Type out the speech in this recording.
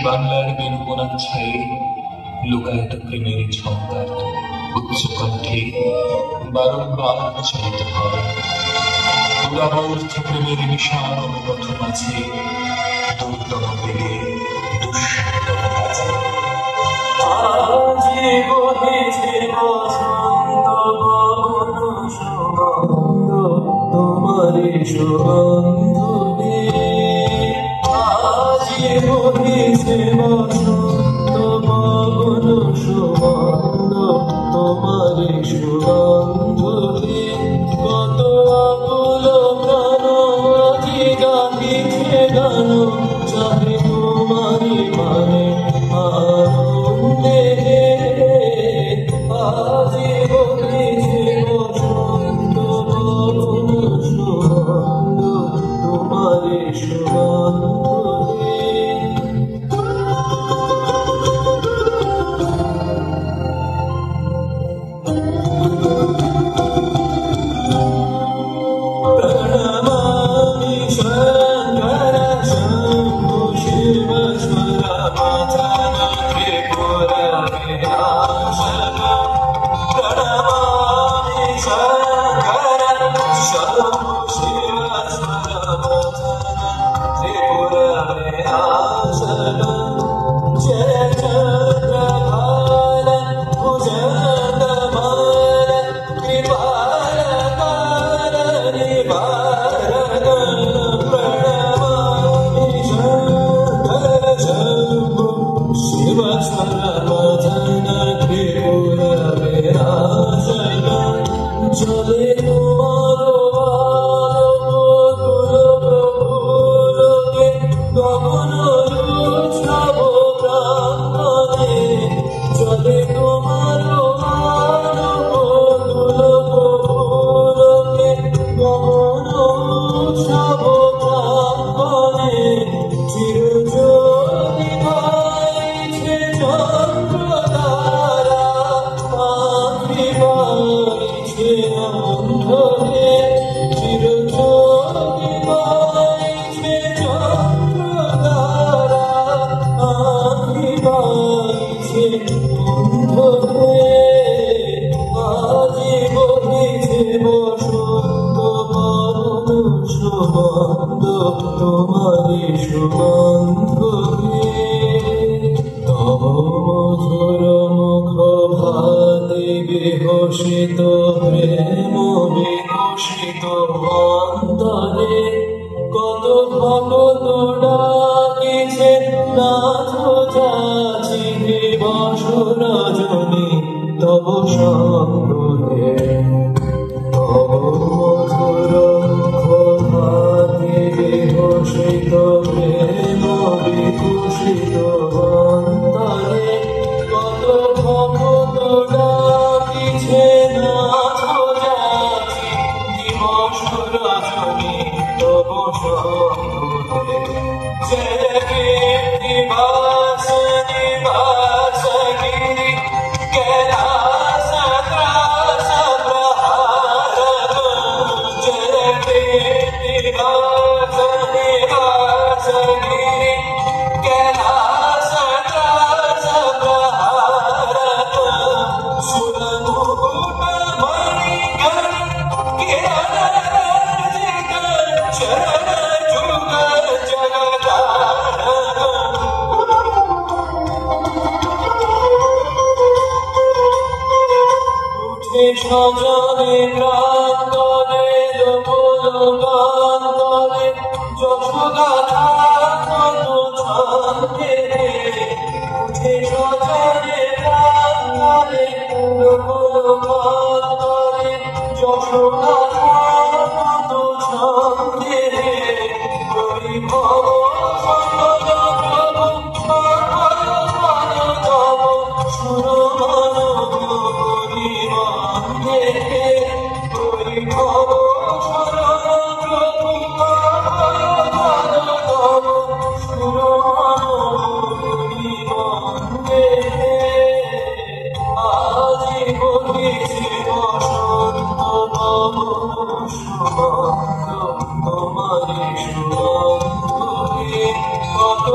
বাংলার বেনুবনাচ্ছায়ে লুকায়িত প্রেমের ঝঙ্কার উচ্চ কণ্ঠে বারংবার উচ্চারিত হয়। পুরাবর্ধ প্রেমের নিশান অনুগত মাঝে দুর্দম বেগে দুঃসাহতম কাজে আজি বহিছে বসন্ত গগন সুগন্ধ তোমারি সুগন্ধ আজি বহিছে বসন্ত গগন সুগন্ধ তোমারি সুগন্ধ কত আকুল প্রাণ আজি গাহিছে গান চাহে তোমারি মানে আনন্দে আজি বহিছে বসন্ত গগন সুগন্ধ তোমারি সুগন্ধ তোমারি সুগন্ধ তব মধুর মুখ ভাতি বিকশিত প্রেম বিকশিত অন্তরে কত ভগত ডাকিছে নাথ যাচি দিবস রজনী তব সঙ্গে তব মধুর বিকশিত প্রেম বিকশিত অন্তরে কত ভগত ডাকিছে নাথ যাচি দিবস রজনী তব সঙ্গে জয় নিবাস নিবাস গিরি कैलास त्रास प्रहार जय निवास निवास गिरि कैलास त्रास प्रहार सुर मुकुट मणि कर किरण रंजित चरण जुग जगदार সজনে প্রান্তরে লোকলোকান্তরে যশোগাথা কত ছন্দে উঠে সজনে প্রান্তরে লোকলোকান্তরে যশোগাথা কত ছন্দে করি ভব সকল প্রভু সুরমান তোমারি সুগন্ধ কত